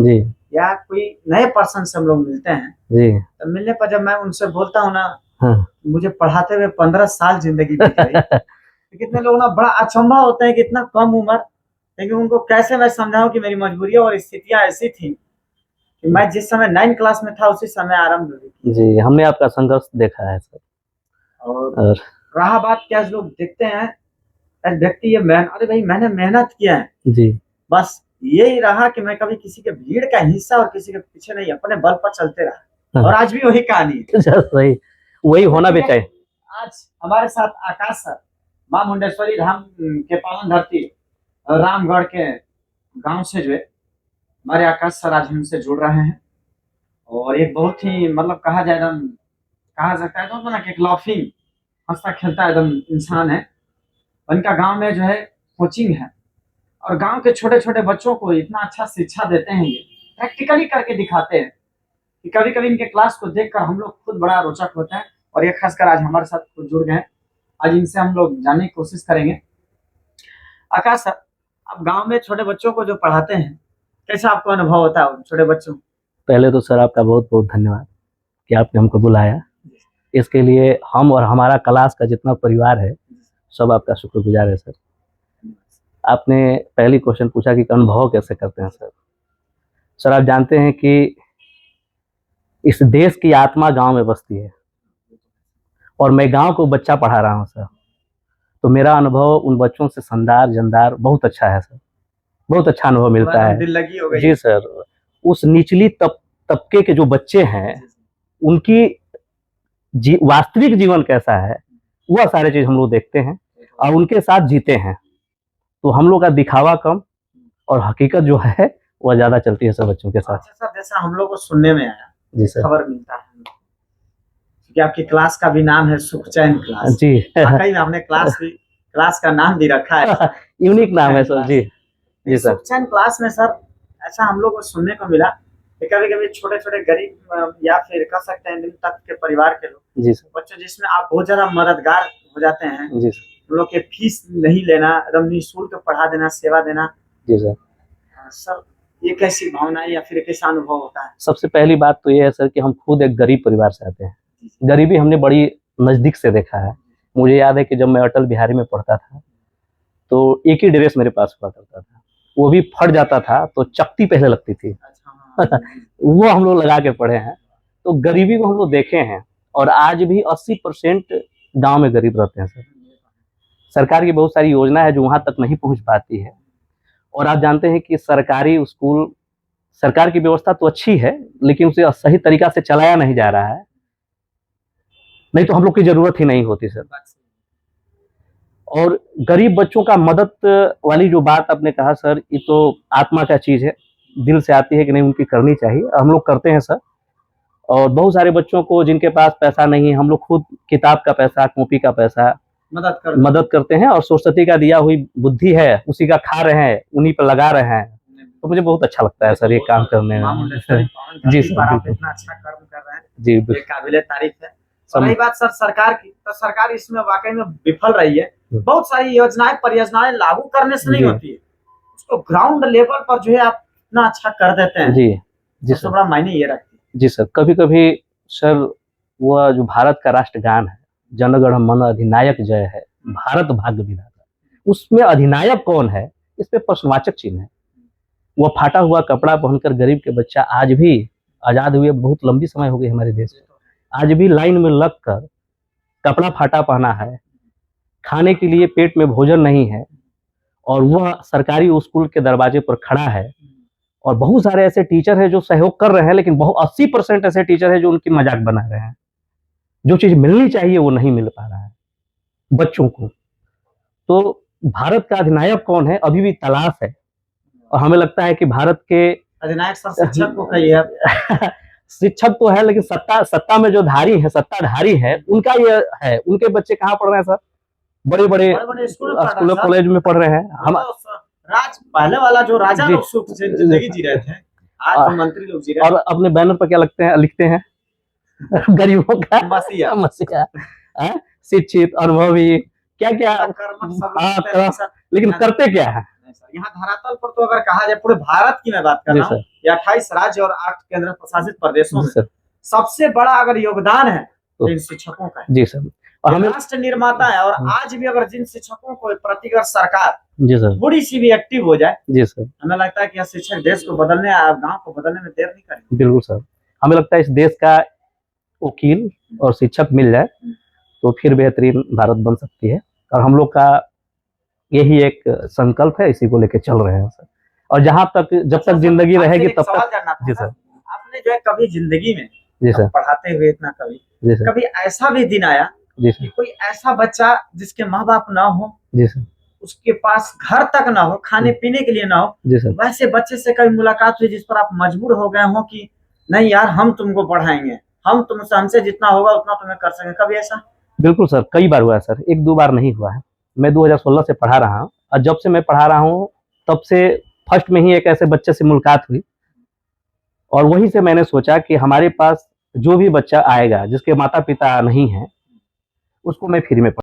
जी या कोई नए पर्सन से हम लोग मिलते हैं, जी। तो मिलने पर जब मैं उनसे बोलता हूँ ना, हाँ। मुझे पढ़ाते हुए 15 साल जिंदगी बीत गई, तो कितने लोग ना बड़ा अचंभा होते हैं कि इतना कम उम्र, लेकिन उनको कैसे मैं समझाऊं कि मेरी मजबूरियां और स्थितियां ऐसी थी कि मैं जिस समय 9 क्लास में था उसी समय आरंभ हुई थी। जी, हमने आपका संघर्ष देखा है सर। और और रहा बात क्या लोग देखते हैं, एक व्यक्ति ये अरे भाई मैंने मेहनत किया है, जी बस यही रहा कि मैं कभी किसी के भीड़ का हिस्सा और किसी के पीछे नहीं, अपने बल पर चलते रहा। और आज भी वही कहानी है। सही, वही होना भी चाहिए। आज हमारे साथ आकाश सर, मां मुंडेश्वरी धाम के पावन धरती रामगढ़ के गांव से जो है हमारे आकाश सर आज हमसे जुड़ रहे हैं। और एक बहुत ही मतलब कहा जाए एकदम, कहा सकता है तो ना कि एक लाफिंग, हंसता खेलता एकदम इंसान है। उनका गांव में जो है कोचिंग है, और गांव के छोटे छोटे बच्चों को इतना अच्छा शिक्षा देते हैं, ये प्रैक्टिकली करके दिखाते हैं कि कभी कभी इनके क्लास को देखकर हम लोग खुद बड़ा रोचक होता है। और ये खासकर आज हमारे साथ खुद जुड़ गए हैं, आज इनसे हम लोग जानने की कोशिश करेंगे। आकाश सर, आप गांव में छोटे बच्चों को जो पढ़ाते हैं, कैसा आपको अनुभव होता है उन छोटे बच्चों? पहले तो सर आपका बहुत बहुत धन्यवाद कि आपने हमको बुलाया। इसके लिए हम और हमारा क्लास का जितना परिवार है सब आपका शुक्रगुजार है सर। आपने पहली क्वेश्चन पूछा कि अनुभव कैसे करते हैं सर। सर आप जानते हैं कि इस देश की आत्मा गांव में बसती है, और मैं गांव को बच्चा पढ़ा रहा हूं सर, तो मेरा अनुभव उन बच्चों से शानदार जानदार बहुत अच्छा है सर। बहुत अच्छा अनुभव मिलता है। दिल लगी हो गई। जी सर, उस निचली तबके के जो बच्चे हैं उनकी वास्तविक जीवन कैसा है वह सारे चीज हम लोग देखते हैं और उनके साथ जीते हैं, तो हम लोग का दिखावा कम और हकीकत जो है वह ज्यादा चलती है सब बच्चों के साथ। अच्छा सर, जैसा हम लोग को सुनने में आया, जी सर। खबर मिलता है कि आपकी क्लास का भी नाम है सुखचैन क्लास। जी वाकई में हमने क्लास का नाम भी रखा है, यूनिक नाम है सर। जी जी सर। सुखचैन क्लास में सर ऐसा हम लोग को सुनने को मिला कि कभी कभी छोटे छोटे गरीब या फिर कह सकते हैं निम्न तबके के परिवार के लोग, जी सर, बच्चों जिसमें आप बहुत ज्यादा मददगार हो जाते हैं, जी सर, उन लोग के फीस नहीं लेना, एकदम निःशुल्क पढ़ा देना, सेवा देना। जी सर। सर ये कैसी भावना है या फिर कैसा अनुभव होता है? सबसे पहली बात तो ये है सर कि हम खुद एक गरीब परिवार से आते हैं। गरीबी हमने बड़ी नजदीक से देखा है। मुझे याद है कि जब मैं अटल बिहारी में पढ़ता था तो एक ही ड्रेस मेरे पास हुआ करता था, वो भी फट जाता था तो चकती पहले लगती थी। वो हम लोग लगा के पढ़े हैं, तो गरीबी को हम लोग देखे हैं। और आज भी 80% गांव में गरीब रहते हैं सर। सरकार की बहुत सारी योजना है जो वहां तक नहीं पहुंच पाती है। और आप जानते हैं कि सरकारी स्कूल, सरकार की व्यवस्था तो अच्छी है लेकिन उसे सही तरीका से चलाया नहीं जा रहा है, नहीं तो हम लोग की जरूरत ही नहीं होती सर। और गरीब बच्चों का मदद वाली जो बात आपने कहा सर, ये तो आत्मा का चीज है, दिल से आती है कि नहीं उनकी करनी चाहिए, हम लोग करते हैं सर। और बहुत सारे बच्चों को जिनके पास पैसा नहीं है, हम लोग खुद किताब का पैसा, कॉपी का पैसा मदद करते हैं। और सरस्वती का दिया हुई बुद्धि है उसी का खा रहे हैं, उन्हीं पर लगा रहे हैं, तो मुझे बहुत अच्छा लगता है सर ये काम करने में। जी सर, आप इतना अच्छा कर्म कर रहे हैं, जी ये काबिले तारीफ है। और रही बात सर सरकार की, तो सरकार इसमें वाकई में विफल रही है। बहुत सारी योजनाएं परियोजनाएं लागू करने से नहीं होती है, उसको ग्राउंड लेवल पर जो है आप इतना अच्छा कर देते हैं। जी जी सर, बड़ा मायने ये रखती है। जी सर, कभी कभी सर वह जो भारत का राष्ट्रगान है, जनगण मन अधिनायक जय है, भारत भाग्य विधाता, उसमें अधिनायक कौन है इस पे प्रश्नवाचक चिन्ह है। वह फाटा हुआ कपड़ा पहनकर गरीब के बच्चा आज भी, आजाद हुए बहुत लंबी समय हो गई हमारे देश में, आज भी लाइन में लग कर कपड़ा फाटा पहना है, खाने के लिए पेट में भोजन नहीं है, और वह सरकारी स्कूल के दरवाजे पर खड़ा है। और बहुत सारे ऐसे टीचर हैं जो सहयोग कर रहे हैं, लेकिन 80% ऐसे टीचर हैं जो उनकी मजाक बना रहे हैं। जो चीज मिलनी चाहिए वो नहीं मिल पा रहा है बच्चों को। तो भारत का अधिनायक कौन है अभी भी तलाश है। और हमें लगता है कि भारत के अधिनायक शिक्षक को कहिए शिक्षक तो है, लेकिन सत्ता में जो धारी है, सत्ताधारी है, उनका ये है। उनके बच्चे कहाँ पढ़ रहे हैं सर? बड़े बड़े स्कूल कॉलेज में पढ़ रहे हैं। हम राज पहले वाला जो राजा लोग सुख से जिंदगी जी रहे थे, आज तो मंत्री लोग जी रहे हैं। और अपने बैनर पर क्या लिखते हैं गरीबों का मसीहा शिक्षित, अनुभवी, क्या क्या, लेकिन करते क्या है? हैं सर। यहाँ धरातल पर तो अगर कहा जाए पूरे भारत की मैं बात कर जी रहा हूँ, सर। या 28 राज्य और 8 केंद्र प्रशासित प्रदेशों जी में सर। सबसे बड़ा अगर योगदान है तो तो- इन शिक्षकों का है। जी सर। और ये हमें राष्ट्र निर्माता है, और आज भी अगर जिन शिक्षकों को प्रति अगर सरकार जी सर। थोड़ी सी भी एक्टिव हो जाए, जी सर। हमें लगता है कि यह शिक्षक देश को बदलने, गांव को बदलने में देर नहीं करेंगे। बिल्कुल सर। हमें लगता है इस देश का वकील और शिक्षक मिल जाए तो फिर बेहतरीन भारत बन सकती है, और हम लोग का यही एक संकल्प है, इसी को लेके चल रहे हैं सर। और जहाँ तक जब अच्छा तक सर, जिंदगी आपसे रहेगी एक तब सवाल तक। जानना था जी सर। सर। आपने जो है कभी जिंदगी में जी सर। पढ़ाते हुए इतना जी सर। कभी ऐसा भी दिन आया जी कि सर। कोई ऐसा बच्चा जिसके माँ बाप ना हो, जी सर। उसके पास घर तक ना हो, खाने पीने के लिए ना हो, जी सर। वैसे बच्चे से कभी मुलाकात हुई जिस पर आप मजबूर हो गए हो कि नहीं यार हम तुमको पढ़ाएंगे, हम तुमसे, हमसे जितना होगा उतना तुम्हें कर सकें, कभी ऐसा? बिल्कुल सर, कई बार हुआ है सर, एक दो बार नहीं हुआ है। मैं 2016 से पढ़ा रहा हूँ, और जब से मैं पढ़ा रहा हूँ तब से फर्स्ट में ही एक ऐसे बच्चे से मुलाकात हुई, और वहीं से मैंने सोचा कि हमारे पास जो भी बच्चा आएगा जिसके माता पिता नहीं हैं, उसको मैं फ्री में